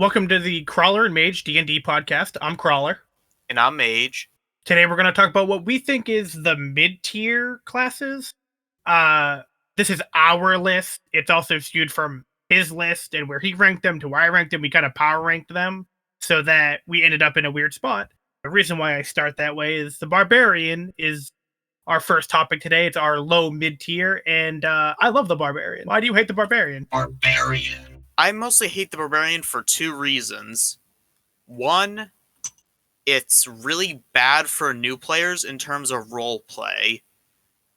Welcome to the Crawler and Mage D&D podcast. I'm Crawler. And I'm Mage. Today we're going to talk about what we think is the mid-tier classes. This is our list. It's also skewed from his list and where he ranked them to where I ranked them. We kind of power ranked them so that we ended up in a weird spot. The reason why I start that way is the Barbarian is our first topic today. It's our low mid-tier, and I love the Barbarian. Why do you hate the Barbarian? I mostly hate the Barbarian for two reasons. One, it's really bad for new players in terms of role play,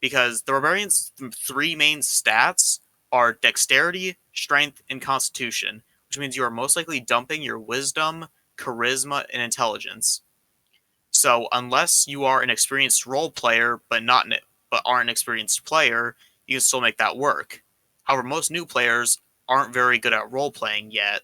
because the Barbarian's three main stats are Dexterity, Strength, and Constitution, which means you are most likely dumping your Wisdom, Charisma, and Intelligence. So unless you are an experienced role player but aren't an experienced player, you can still make that work. However, most new players aren't very good at role playing yet,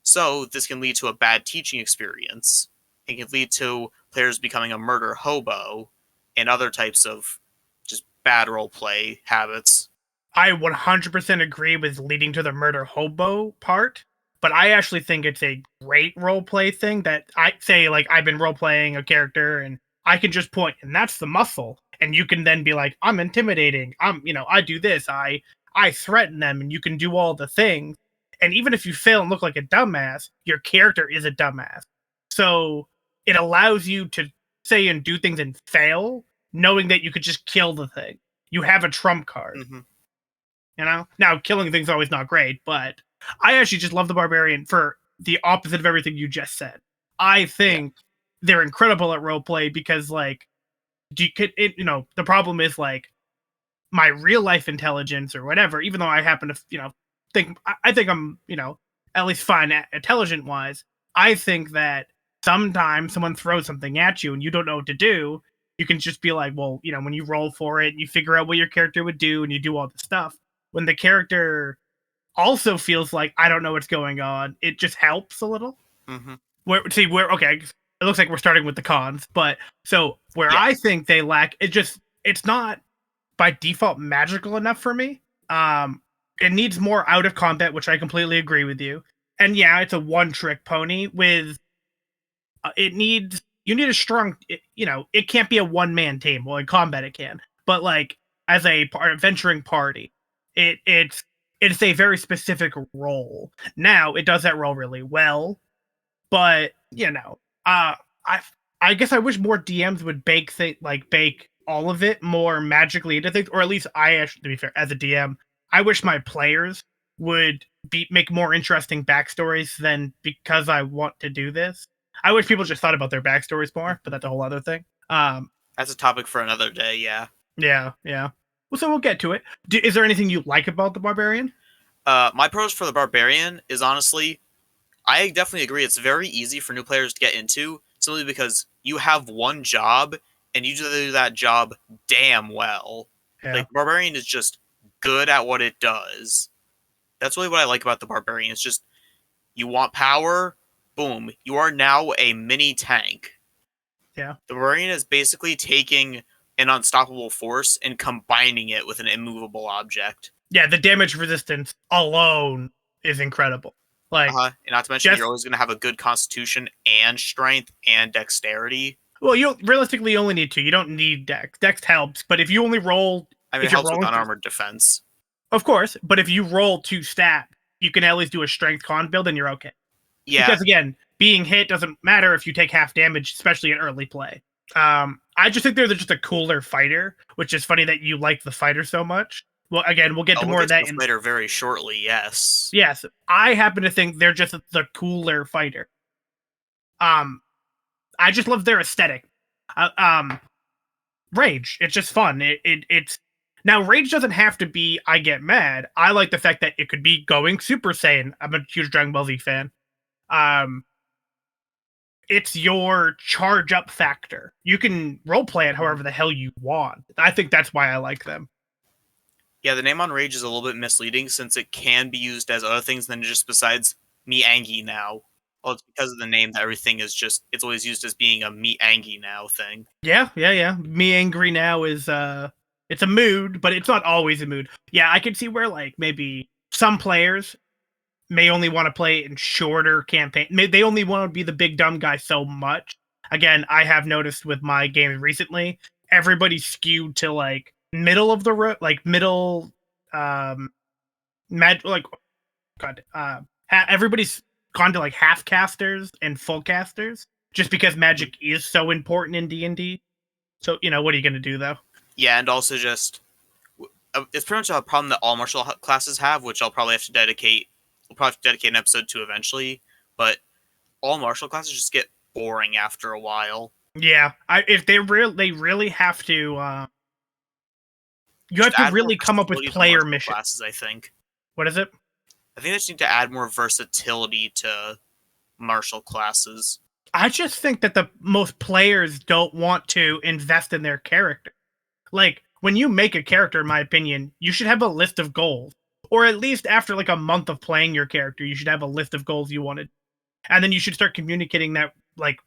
so this can lead to a bad teaching experience. It can lead to players becoming a murder hobo and other types of just bad role play habits. I 100% agree with leading to the murder hobo part, but I actually think it's a great role play thing that I say, like, I've been role playing a character and I can just point, and that's the muscle. And you can then be like, I'm intimidating. I do this. I threaten them, and you can do all the things. And even if you fail and look like a dumbass, your character is a dumbass. So it allows you to say and do things and fail, knowing that you could just kill the thing. You have a trump card. Mm-hmm. Now killing things is always not great, but I actually just love the Barbarian for the opposite of everything you just said. I think they're incredible at roleplay because, like, the problem is, like, my real life intelligence or whatever, even though I happen to, I think I'm, at least fine intelligent wise. I think that sometimes someone throws something at you and you don't know what to do. You can just be like, well, when you roll for it, you figure out what your character would do and you do all the stuff. When the character also feels like, I don't know what's going on, it just helps a little. Mm-hmm. Okay, it looks like we're starting with the cons, but so where I think they lack, it's not by default magical enough for me. It needs more out of combat, which I completely agree with you. And yeah, it's a one-trick pony with you need a strong, it can't be a one-man team. Well, in combat it can, but like as a adventuring party, it's a very specific role. Now it does that role really well, but I guess I wish more DMs would bake all of it more magically into things, or at least to be fair, as a DM, I wish my players would make more interesting backstories than because I want to do this. I wish people just thought about their backstories more, but that's a whole other thing. That's a topic for another day, yeah. Yeah. Well, so we'll get to it. Is there anything you like about the Barbarian? My pros for the Barbarian is, honestly, I definitely agree. It's very easy for new players to get into, simply because you have one job and you do that job damn well. Yeah. Like, Barbarian is just good at what it does. That's really what I like about the Barbarian. It's just, you want power, boom, you are now a mini tank. Yeah. The Barbarian is basically taking an unstoppable force and combining it with an immovable object. Yeah, the damage resistance alone is incredible. Like, and not to mention, you're always going to have a good constitution and strength and dexterity. Well, you realistically only need two. You don't need dex. Dex helps, but if you only roll, it helps with unarmored defense. Of course, but if you roll 2 stats, you can at least do a strength con build and you're okay. Yeah. Because again, being hit doesn't matter if you take half damage, especially in early play. I just think they're just a cooler fighter, which is funny that you like the fighter so much. Well, again, we'll get to more of that later very shortly. Yes. Yes, I happen to think they're just the cooler fighter. I just love their aesthetic. Rage, it's just fun. It's now Rage doesn't have to be I get mad. I like the fact that it could be going Super Saiyan. I'm a huge Dragon Ball Z fan. It's your charge up factor. You can roleplay it however the hell you want. I think that's why I like them. Yeah, the name on Rage is a little bit misleading since it can be used as other things than just besides me Angie now. Well, it's because of the name that everything is just, it's always used as being a me Angie now thing. Yeah. Me angry now is, it's a mood, but it's not always a mood. Yeah, I can see where, like, maybe some players may only want to play in shorter campaign. They only want to be the big dumb guy so much. Again, I have noticed with my games recently, everybody's skewed to like middle of the road, like middle, like God, everybody's gone to like half casters and full casters just because magic is so important in D&D. So what are you gonna do though? Yeah, and also just it's pretty much a problem that all martial classes have, which I'll probably have to dedicate. We'll probably have to dedicate an episode to eventually. But all martial classes just get boring after a while. Yeah, if they really have to. You Just have to add more really come up with versatility to player martial missions. classes, I think. What is it? I think they just need to add more versatility to martial classes. I just think that the most players don't want to invest in their character. Like, when you make a character, in my opinion, you should have a list of goals. Or at least after like a month of playing your character, you should have a list of goals you wanted. And then you should start communicating that like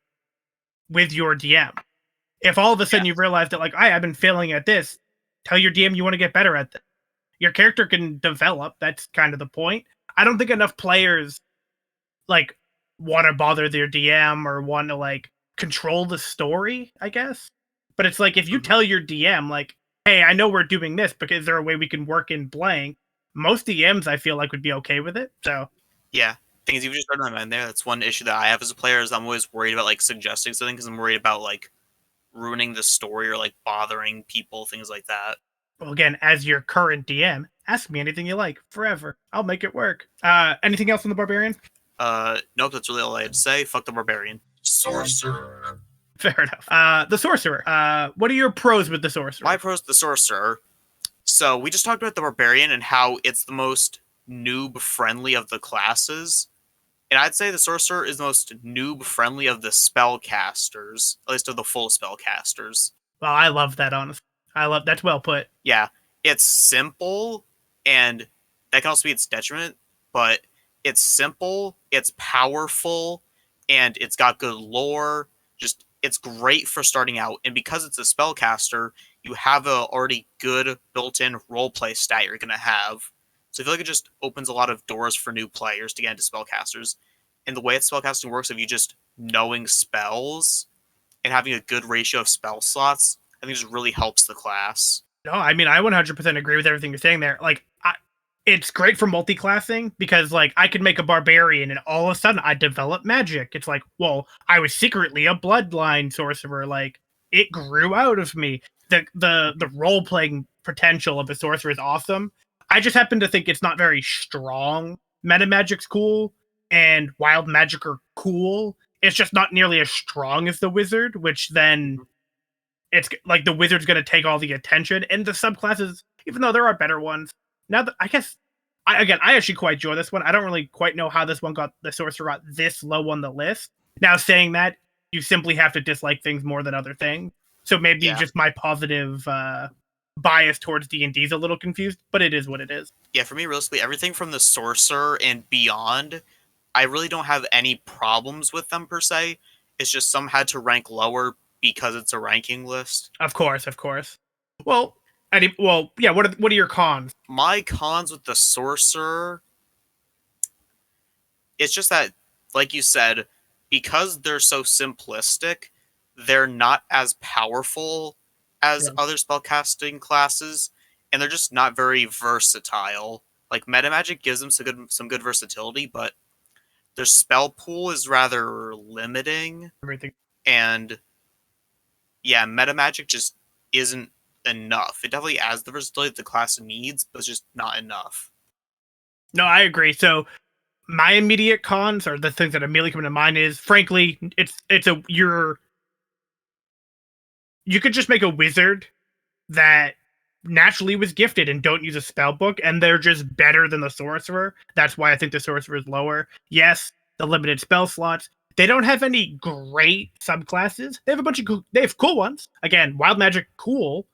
with your DM. If all of a sudden you realize that like, I've been failing at this, tell your DM you want to get better at this. Your character can develop. That's kind of the point. I don't think enough players like want to bother their DM or want to like control the story, I guess. But it's like if you tell your DM like, "Hey, I know we're doing this, but is there a way we can work in blank?" Most DMs I feel like would be okay with it. So yeah, thing is, you just started my mind there. That's one issue that I have as a player is I'm always worried about like suggesting something because I'm worried about like ruining the story or like bothering people, things like that. well, again, as your current DM, ask me anything you like forever. I'll make it work. Anything else on the barbarian? Nope, that's really all I had to say. Fuck the barbarian. Sorcerer. Fair enough. The sorcerer. What are your pros with the sorcerer? My pros, the sorcerer. So we just talked about the barbarian and how it's the most noob friendly of the classes. And I'd say the sorcerer is the most noob friendly of the spellcasters, at least of the full spellcasters. Well, I love that, honestly. That's well put. Yeah, it's simple, and that can also be its detriment, but it's simple, it's powerful, and it's got good lore. Just it's great for starting out, and because it's a spellcaster, you have a already good built-in roleplay stat you're gonna have. So I feel like it just opens a lot of doors for new players to get into spellcasters. And the way that spellcasting works, if you just knowing spells and having a good ratio of spell slots, I think just really helps the class. No, I mean, I 100% agree with everything you're saying there. Like, it's great for multi-classing because, like, I could make a barbarian and all of a sudden I develop magic. It's like, well, I was secretly a bloodline sorcerer. Like, it grew out of me. The role-playing potential of a sorcerer is awesome. I just happen to think it's not very strong. Meta magic's cool, and wild magic are cool. It's just not nearly as strong as the wizard, which then it's like the wizard's going to take all the attention. And the subclasses, even though there are better ones, now that I guess I actually quite enjoy this one. I don't really quite know how this one got the sorcerer got this low on the list. Now saying that, you simply have to dislike things more than other things. So maybe just my positive bias towards D&D is a little confused, but it is what it is. Yeah, for me, realistically, everything from the sorcerer and beyond, I really don't have any problems with them per se. It's just some had to rank lower because it's a ranking list. Of course. Well, yeah. What are your cons? My cons with the sorcerer, it's just that, like you said, because they're so simplistic, they're not as powerful as other spellcasting classes, and they're just not very versatile. Like meta magic gives them some good versatility, but their spell pool is rather limiting. Everything. And yeah, meta magic just isn't enough. It definitely adds the versatility the class needs, but it's just not enough. No, I agree. So my immediate cons or the things that immediately come to mind is, frankly, you could just make a wizard that naturally was gifted and don't use a spell book, and they're just better than the sorcerer. That's why I think the sorcerer is lower. Yes, the limited spell slots. They don't have any great subclasses. They have a bunch of they have cool ones. Again, wild magic, cool,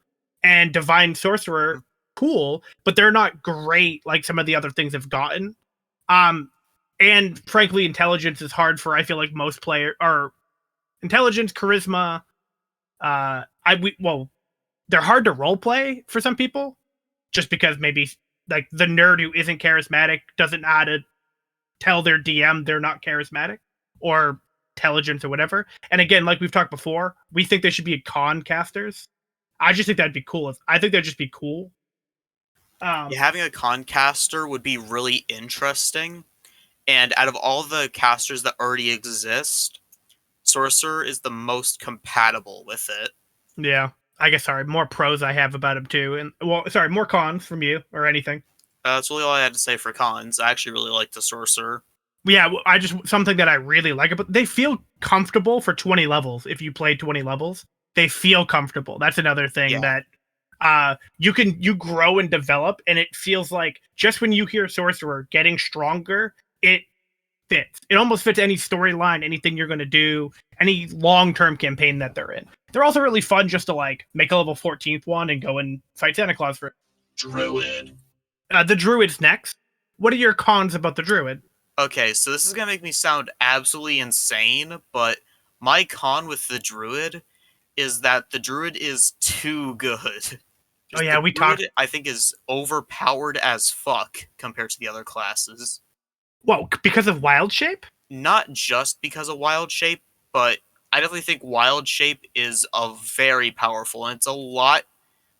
and divine sorcerer, cool, but they're not great like some of the other things have gotten. And frankly, intelligence is hard for, I feel like, most players. Or intelligence, charisma. They're hard to role play for some people, just because maybe like the nerd who isn't charismatic doesn't know how to tell their DM they're not charismatic or intelligent or whatever. And again, like we've talked before, we think they should be con casters. I just think that'd be cool. I think that'd just be cool. Yeah, having a con caster would be really interesting. And out of all the casters that already exist, Sorcerer is the most compatible with it. Yeah. I guess, sorry, more pros I have about him too. And, well, sorry, more cons from you or anything. That's really all I had to say for cons. I actually really like the Sorcerer. Yeah, I just, something that I really like about, they feel comfortable for 20 levels. If you play 20 levels, they feel comfortable. That's another thing that you grow and develop, and it feels like just when you hear Sorcerer getting stronger, it fits. It almost fits any storyline, anything you're going to do, any long-term campaign that they're in. They're also really fun just to like make a level 14th one and go and fight Santa Claus for it. Druid. The Druid's next. What are your cons about the Druid? Okay, so this is going to make me sound absolutely insane, but my con with the Druid is that the Druid is too good. Oh yeah, we Druid, talked. I think, is overpowered as fuck compared to the other classes. Well, because of Wild Shape? Not just because of Wild Shape, but I definitely think Wild Shape is a very powerful, and it's a lot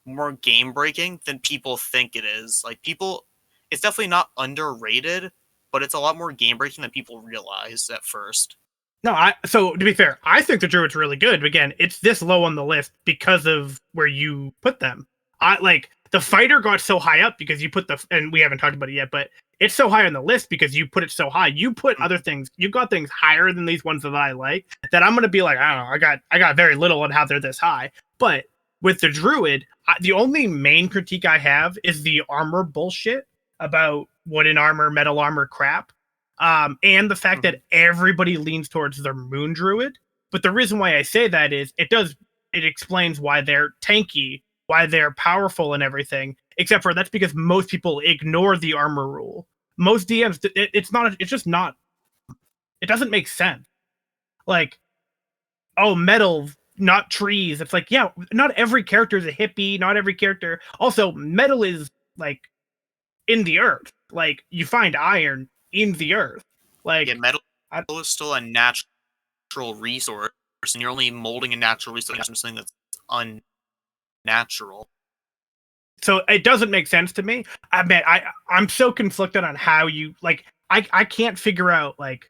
more game breaking than people think it is. Like it's definitely not underrated, but it's a lot more game breaking than people realize at first. No, so to be fair, I think the Druid's really good. But again, it's this low on the list because of where you put them. I like the fighter got so high up because you put and we haven't talked about it yet, but it's so high on the list because you put it so high. You put other things, you got things higher than these ones that I like, that I'm gonna be like, I don't know, I got very little on how they're this high. But with the Druid, the only main critique I have is the armor bullshit about wooden armor, metal armor crap. And the fact that everybody leans towards their Moon Druid. But the reason why I say that is it explains why they're tanky, why they're powerful and everything, except for that's because most people ignore the armor rule. Most DMs, it's just not, it doesn't make sense. Like, oh, metal, not trees. It's like, yeah, not every character is a hippie, not every character. Also, metal is like in the earth. Like, you find iron in the earth. Like, yeah, metal is still a natural resource, and you're only molding a natural resource into something that's unnatural. So it doesn't make sense to me. I mean, I'm so conflicted on how you like. I can't figure out like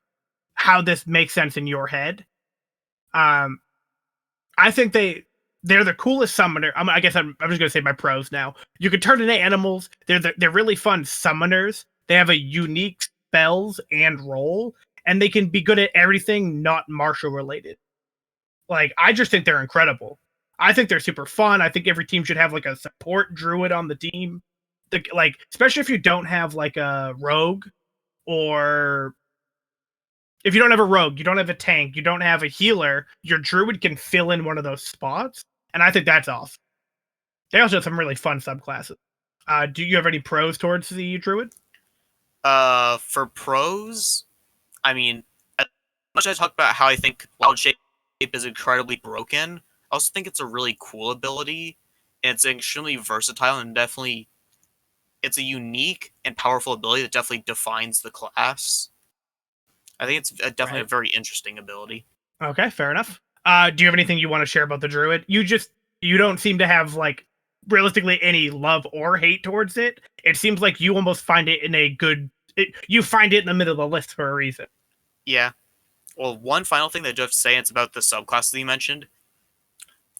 how this makes sense in your head. I think they're the coolest summoner. I guess I'm just gonna say my pros now. You can turn into animals. They're really fun summoners. They have a unique spells and role, and they can be good at everything not martial related. Like, I just think they're incredible. I think they're super fun. I think every team should have like a support druid on the team. Like, especially if you don't have like a rogue, or if you don't have a rogue, you don't have a tank, you don't have a healer, your druid can fill in one of those spots. And I think that's awesome. They also have some really fun subclasses. Do you have any pros towards the druid? For pros, I mean, as much as I talk about how I think Wild Shape is incredibly broken, I also think it's a really cool ability, and it's extremely versatile, and definitely it's a unique and powerful ability that definitely defines the class. I think it's definitely a very interesting ability. Okay, fair enough. Do you have anything you want to share about the druid? You don't seem to have like realistically any love or hate towards it. It seems like you almost find it in a good. You find it in the middle of the list for a reason. Yeah. Well, one final thing that I do have to say, it's about the subclasses that you mentioned.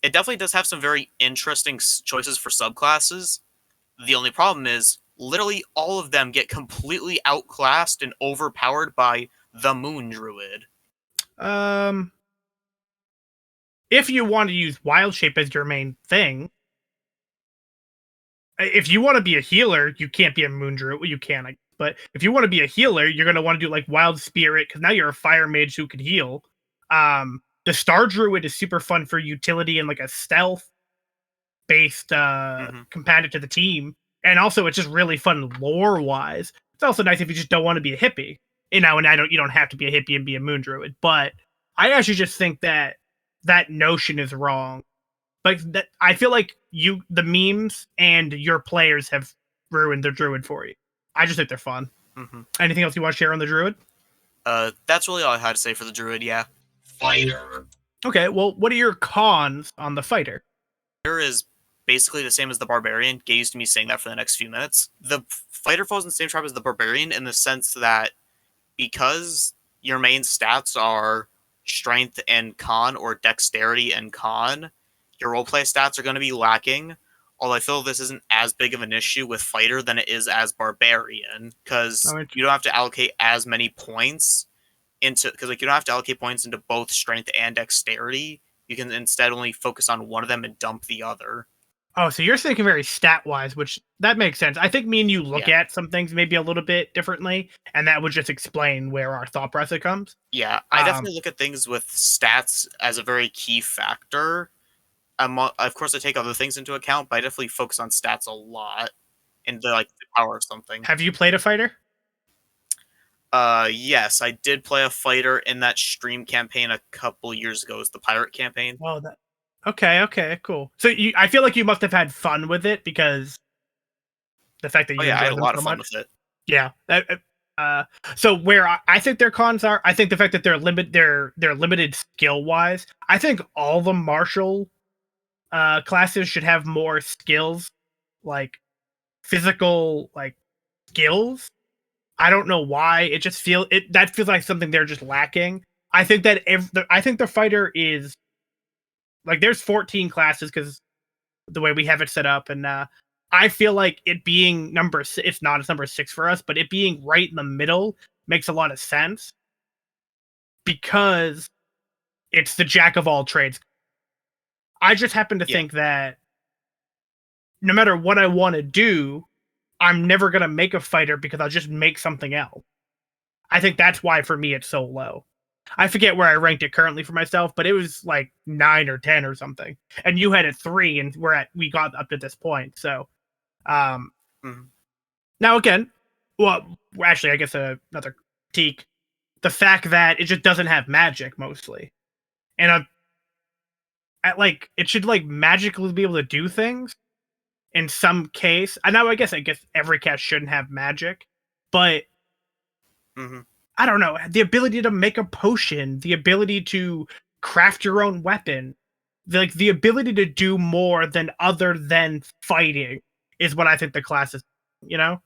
It definitely does have some very interesting choices for subclasses. The only problem is, literally all of them get completely outclassed and overpowered by the Moon Druid. If you want to use Wild Shape as your main thing, if you want to be a healer, you can't be a Moon Druid. Well, you can, but if you want to be a healer, you're going to want to do like Wild Spirit, because now you're a fire mage who can heal. The Star Druid is super fun for utility and like a stealth based companion to the team. And also it's just really fun lore wise. It's also nice if you just don't want to be a hippie. You don't have to be a hippie and be a Moon Druid. But I actually just think that notion is wrong. Like, that, I feel like the memes and your players have ruined the druid for you. I just think they're fun. Hmm. Anything else you want to share on the druid? That's really all I had to say for the druid. Yeah, Fighter. Okay, well, what are your cons on the fighter? fighter is basically the same as the barbarian. Get used to me saying that for the next few minutes. The fighter falls in the same trap as the barbarian in the sense that because your main stats are strength and con or dexterity and con, your roleplay stats are going to be lacking. Although I feel this isn't as big of an issue with fighter than it is as barbarian because Oh, you don't have to allocate as many points into because like you don't have to allocate points into both strength and dexterity. You can instead only focus on one of them and dump the other. Oh, so you're thinking very stat wise, which that makes sense. I think me and you look Yeah. at some things maybe a little bit differently, and that would just explain where our thought process comes. Yeah, I Um, definitely look at things with stats as a very key factor. Of course, I take other things into account, but I definitely focus on stats a lot and the power of something. Have you played a fighter? Yes, I did play a fighter in that stream campaign a couple years ago. It was the pirate campaign. Oh, that. Okay, cool. So I feel like you must have had fun with it because the fact that Oh you yeah, I had enjoy a them lot so of fun much. with it. Yeah. So where I think their cons are, I think the fact that they're limited skill wise. I think all the martial classes should have more skills, like physical skills. I don't know why. It just that feels like something they're just lacking. I think that I think the fighter is like there's 14 classes because the way we have it set up, and I feel like it being it's not, it's number 6 for us, but it being right in the middle makes a lot of sense because it's the jack of all trades. I just happen to Yeah. think that no matter what I want to do, I'm never gonna make a fighter because I'll just make something else. I think that's why for me it's so low. I forget where I ranked it currently for myself, but it was like 9 or 10 or something. And you had it 3, and we got up to this point. So Mhm. now again, well, actually, I guess another critique: the fact that it just doesn't have magic mostly, and it should like magically be able to do things in some case. And now I guess every cast shouldn't have magic, but Mhm. I don't know, the ability to make a potion, the ability to craft your own weapon, the ability to do more than other than fighting is what I think the class is. You know,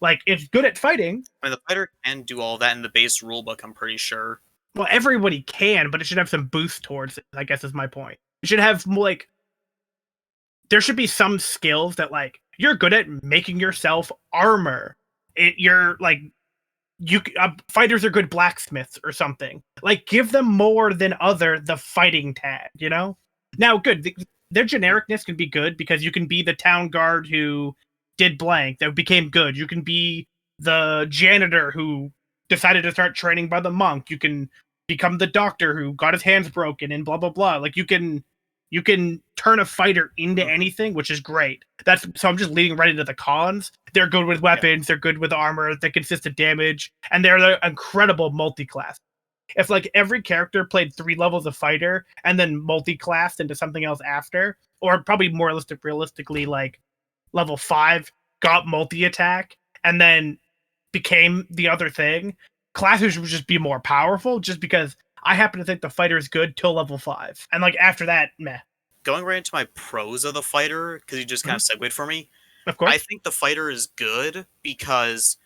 like it's good at fighting. I mean, the fighter can do all that in the base rulebook. I'm pretty sure. Well, everybody can, but it should have some boost towards it, I guess is my point. It should have more there should be some skills that you're good at making yourself armor. You're like fighters are good blacksmiths or something. Like give them more than the fighting tag, you know? Now, good. Their genericness can be good because you can be the town guard who did blank that became good. You can be the janitor who decided to start training by the monk. You can become the doctor who got his hands broken and blah blah blah. Like you can turn a fighter into Mhm. anything, which is great. So I'm just leading right into the cons. They're good with weapons, they're good with armor, they're consistent damage, and they're the incredible multi-class. If every character played 3 levels of fighter and then multi-classed into something else after, or probably more realistically like level 5 got multi-attack and then became the other thing, classes would just be more powerful just because I happen to think the fighter is good till level 5. And after that, meh. Going right into my pros of the fighter because you just kind of segued for me. Of course. I think the fighter is good because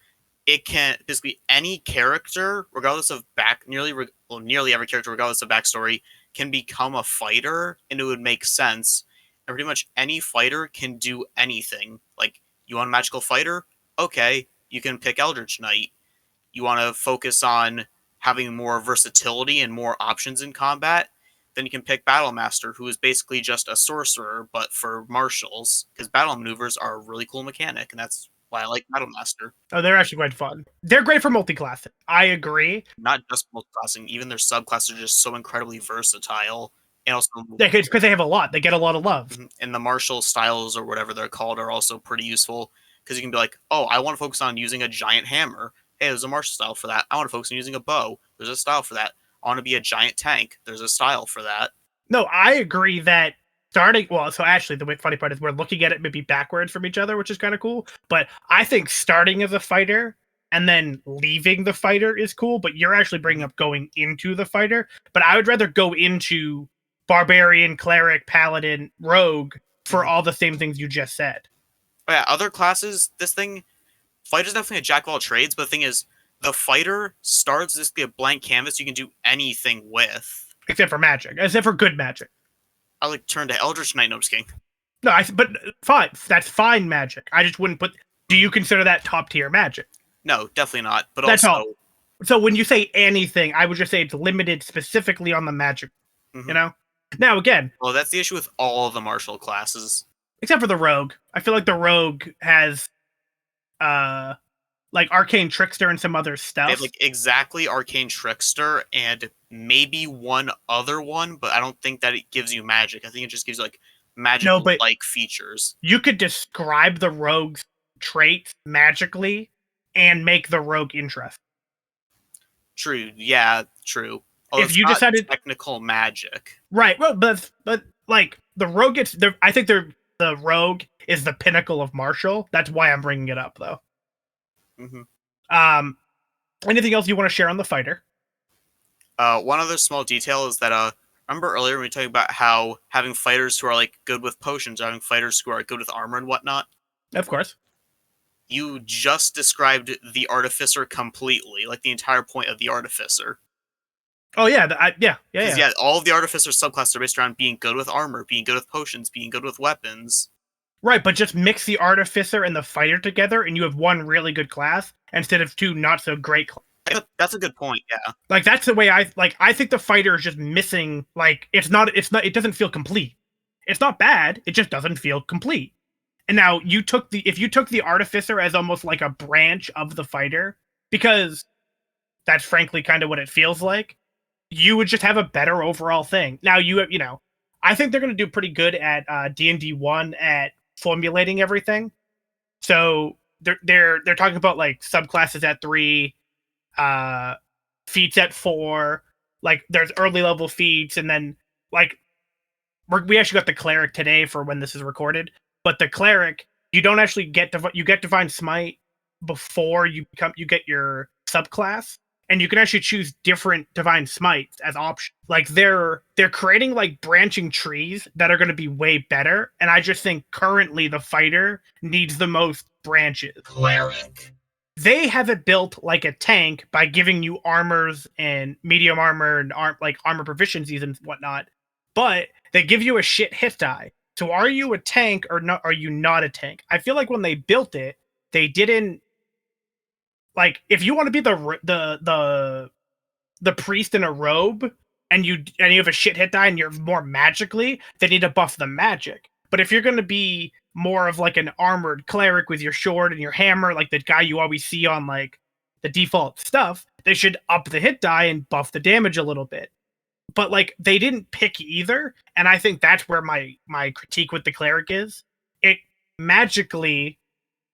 it can basically any character, regardless of nearly every character, regardless of backstory, can become a fighter, and it would make sense. And pretty much any fighter can do anything. Like you want a magical fighter, okay, you can pick Eldritch Knight. You want to focus on having more versatility and more options in combat, then you can pick Battle Master, who is basically just a sorcerer, but for martials, because battle maneuvers are a really cool mechanic, and that's why I like Battle Master. Oh, they're actually quite fun. They're great for multi-classing. I agree. Not just multiclassing, even their subclasses are just so incredibly versatile. And also, It's because they have a lot. They get a lot of love. and the martial styles or whatever they're called are also pretty useful because you can be like, oh, I want to focus on using a giant hammer. Hey, there's a martial style for that. I want to focus on using a bow. There's a style for that. I want to be a giant tank. There's a style for that. No, I agree that so actually the funny part is we're looking at it maybe backwards from each other, which is kind of cool. But I think starting as a fighter and then leaving the fighter is cool, but you're actually bringing up going into the fighter. But I would rather go into barbarian, cleric, paladin, rogue for all the same things you just said. Oh, yeah, other classes, fighter's definitely a jack of all trades, but the thing is, the fighter starts as a blank canvas you can do anything with. Except for magic. Except for good magic. I like turn to Eldritch Knight, no, I'm just kidding. No, but fine. That's fine magic. I just wouldn't put... Do you consider that top tier magic? No, definitely not. But That's also... all. So when you say anything, I would just say it's limited specifically on the magic, you know? Now, again... Well, that's the issue with all of the martial classes. Except for the rogue. I feel like the rogue has... like Arcane Trickster and some other stuff. They have like exactly Arcane Trickster and maybe one other one, but I don't think that it gives you magic. I think it just gives you like magic-like features. You could describe the rogue's traits magically and make the rogue interesting. True. Yeah, true. If you decided technical magic, right? Well, but like the rogue gets. I think the rogue is the pinnacle of martial. That's why I'm bringing it up, though. Anything else you want to share on the fighter? One other small detail is that remember earlier when we were talking about how having fighters who are like good with potions, or having fighters who are good with armor and whatnot. Of course. You just described the artificer completely, like the entire point of the artificer. Oh yeah, yeah. All of the artificer subclasses are based around being good with armor, being good with potions, being good with weapons. Right, but just mix the artificer and the fighter together, and you have one really good class instead of two not so great classes. That's a good point. Yeah, like that's the way I think the fighter is just missing. Like it doesn't feel complete. It's not bad. It just doesn't feel complete. And now if you took the artificer as almost like a branch of the fighter, because that's frankly kind of what it feels like, you would just have a better overall thing. Now I think they're going to do pretty good at D&D 1 at formulating everything. So they're talking about like subclasses at 3, feats at 4. Like there's early level feats, and then like we actually got the cleric today for when this is recorded. But the cleric, you don't actually get Divine Smite before you get your subclass, and you can actually choose different Divine Smites as options. Like they're creating like branching trees that are going to be way better, and I just think currently the fighter needs the most branches. Cleric. They have it built like a tank by giving you armors and medium armor and armor proficiencies and whatnot, but they give you a shit hit die. So are you a tank or not? Are you not a tank? I feel like when they built it, they didn't like if you want to be the priest in a robe and you have a shit hit die and you're more magically, they need to buff the magic. But if you're going to be more of like an armored cleric with your sword and your hammer, like the guy you always see on like the default stuff, they should up the hit die and buff the damage a little bit. But like they didn't pick either, and I think that's where my critique with the cleric is. It magically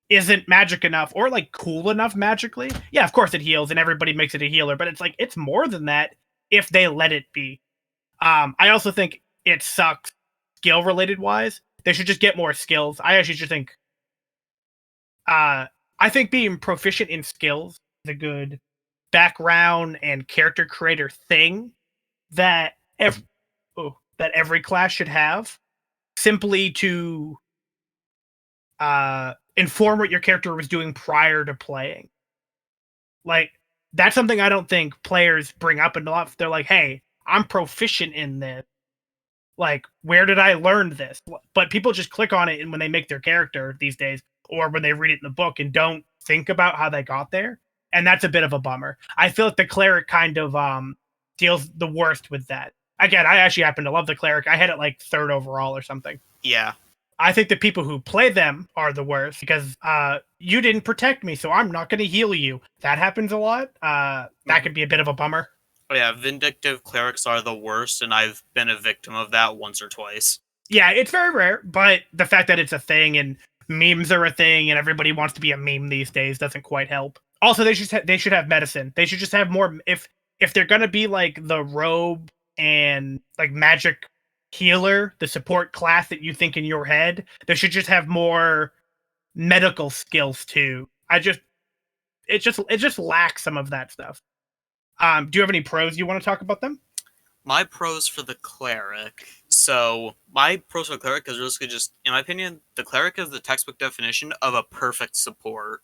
isn't magic enough or like cool enough magically. Yeah, of course it heals and everybody makes it a healer, but it's like it's more than that if they let it be. I also think it sucks skill related wise. They should just get more skills. I actually just think I think being proficient in skills is a good background and character creator thing that every class should have, simply to inform what your character was doing prior to playing. Like that's something I don't think players bring up enough. They're like, "Hey, I'm proficient in this. Like, where did I learn this?" But people just click on it and when they make their character these days, or when they read it in the book and don't think about how they got there, and that's a bit of a bummer. I feel like the cleric kind of deals the worst with that. Again, I actually happen to love the cleric. I had it like 3rd overall or something. Yeah. I think the people who play them are the worst because you didn't protect me, so I'm not going to heal you. That happens a lot. That could be a bit of a bummer. Oh yeah, vindictive clerics are the worst, and I've been a victim of that once or twice. Yeah, it's very rare, but the fact that it's a thing and memes are a thing and everybody wants to be a meme these days doesn't quite help. Also, they should have medicine. They should just have more. If they're gonna be like the robe and like magic healer, the support class that you think in your head, they should just have more medical skills too. it just lacks some of that stuff. Do you have any pros you want to talk about them? My pros for the cleric. So my pros for the cleric is really just, in my opinion, the cleric is the textbook definition of a perfect support.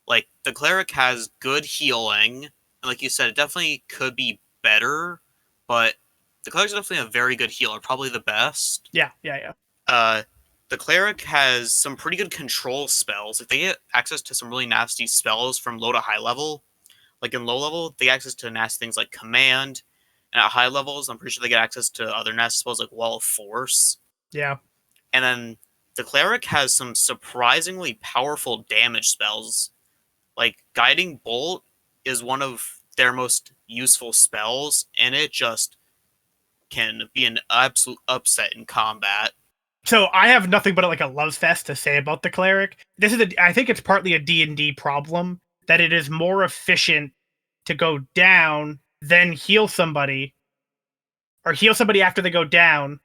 Like the cleric has good healing, and like you said, it definitely could be better, but the cleric's definitely a very good healer, probably the best. Yeah, yeah, yeah. Uh, the cleric has some pretty good control spells. If they get access to some really nasty spells from low to high level, like in low level, they get access to nasty things like command, and at high levels, I'm pretty sure they get access to other nasty spells like Wall of Force. Yeah. And then the cleric has some surprisingly powerful damage spells. Like Guiding Bolt is one of their most useful spells, and it just can be an absolute upset in combat. So I have nothing but like a love fest to say about the cleric. I think it's partly a D&D problem that it is more efficient to go down than heal somebody, or heal somebody after they go down,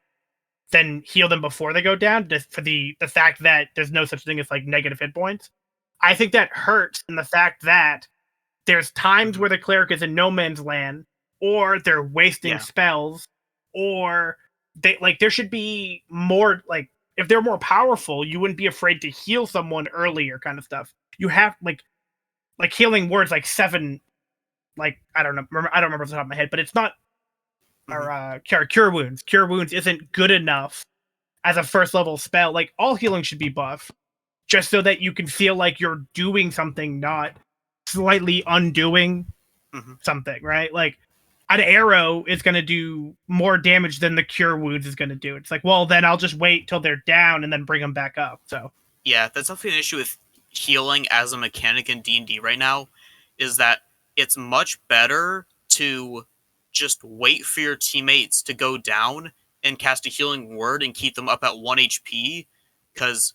then heal them before they go down, just for the fact that there's no such thing as like negative hit points. I think that hurts in the fact that there's times where the cleric is in no man's land, or they're wasting spells, or there should be more, like, if they're more powerful, you wouldn't be afraid to heal someone earlier, kind of stuff. You have like healing words like 7, like I don't know, I don't remember off the top of my head, but it's not or cure wounds. Cure wounds isn't good enough as a first level spell. Like all healing should be buff, just so that you can feel like you're doing something, not slightly undoing something, right? Like an arrow is going to do more damage than the cure wounds is going to do. It's like, well, then I'll just wait till they're down and then bring them back up. So yeah, that's definitely an issue with healing as a mechanic in D&D right now, is that it's much better to just wait for your teammates to go down and cast a healing word and keep them up at 1 HP, because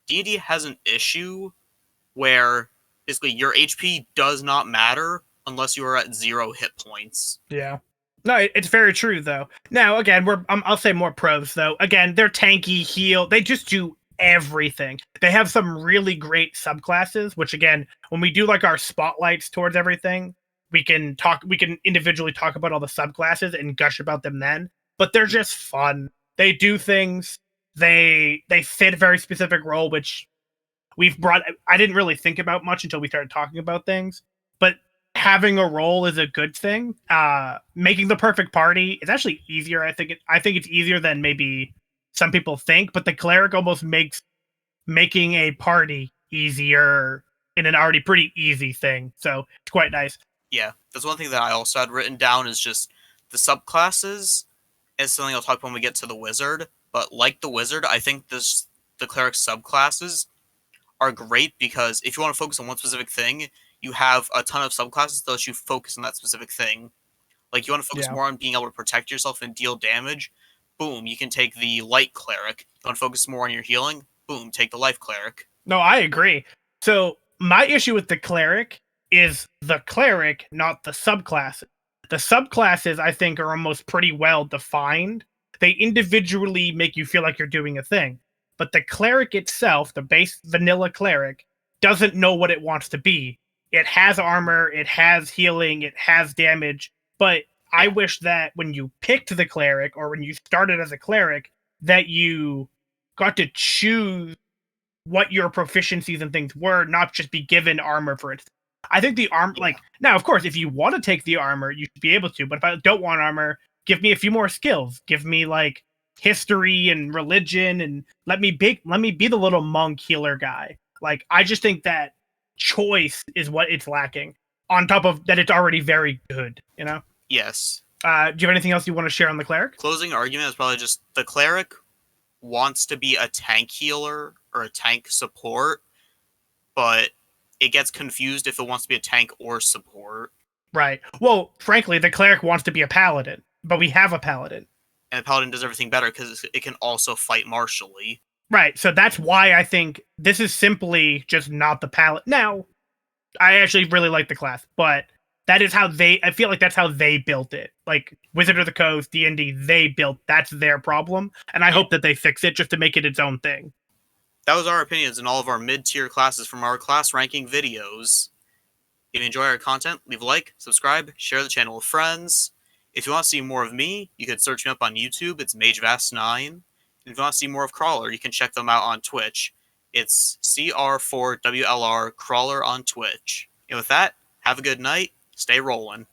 D&D has an issue where basically your HP does not matter unless you are at 0 hit points. Yeah. No, it's very true though. Now again, I'll say more pros though. Again, they're tanky, heal. They just do everything. They have some really great subclasses, which again, when we do like our spotlights towards everything, we can individually talk about all the subclasses and gush about them then. But they're just fun. They do things. They fit a very specific role, which I didn't really think about much until we started talking about things. But having a role is a good thing. Making the perfect party is actually easier. I think it's easier than maybe some people think, but the cleric almost makes making a party easier in an already pretty easy thing. So it's quite nice. Yeah, that's one thing that I also had written down, is just the subclasses is something I'll talk about when we get to the wizard. But like the wizard, I think the cleric subclasses are great, because if you want to focus on one specific thing, you have a ton of subclasses that let you focus on that specific thing. Like you want to focus more on being able to protect yourself and deal damage, boom, you can take the light cleric. You want to focus more on your healing, boom, take the life cleric. No, I agree. So my issue with the cleric is the cleric, not the subclasses. The subclasses, I think, are almost pretty well defined. They individually make you feel like you're doing a thing. But the cleric itself, the base vanilla cleric, doesn't know what it wants to be. It has armor, it has healing, it has damage, but I wish that when you picked the cleric, or when you started as a cleric, that you got to choose what your proficiencies and things were, not just be given armor, for instance. I think the armor, now, of course, if you want to take the armor, you should be able to, but if I don't want armor, give me a few more skills. Give me, like, history and religion, and let me be the little monk healer guy. Like, I just think that choice is what it's lacking, on top of that it's already very good, you know? Yes. Do you have anything else you want to share on the cleric? Closing argument is probably just the cleric wants to be a tank healer or a tank support, but it gets confused if it wants to be a tank or support. Right. Well, frankly, the cleric wants to be a paladin, but we have a paladin. And the paladin does everything better because it can also fight martially. Right, so that's why I think this is simply just not the paladin. Now, I actually really like the class, but that is how I feel like that's how they built it. Like, Wizard of the Coast, D&D, that's their problem, and I hope that they fix it just to make it its own thing. That was our opinions in all of our mid-tier classes from our class ranking videos. If you enjoy our content, leave a like, subscribe, share the channel with friends. If you want to see more of me, you can search me up on YouTube. It's MageVast9. And if you want to see more of Crawler, you can check them out on Twitch. It's CR4WLR Crawler on Twitch. And with that, have a good night. Stay rolling.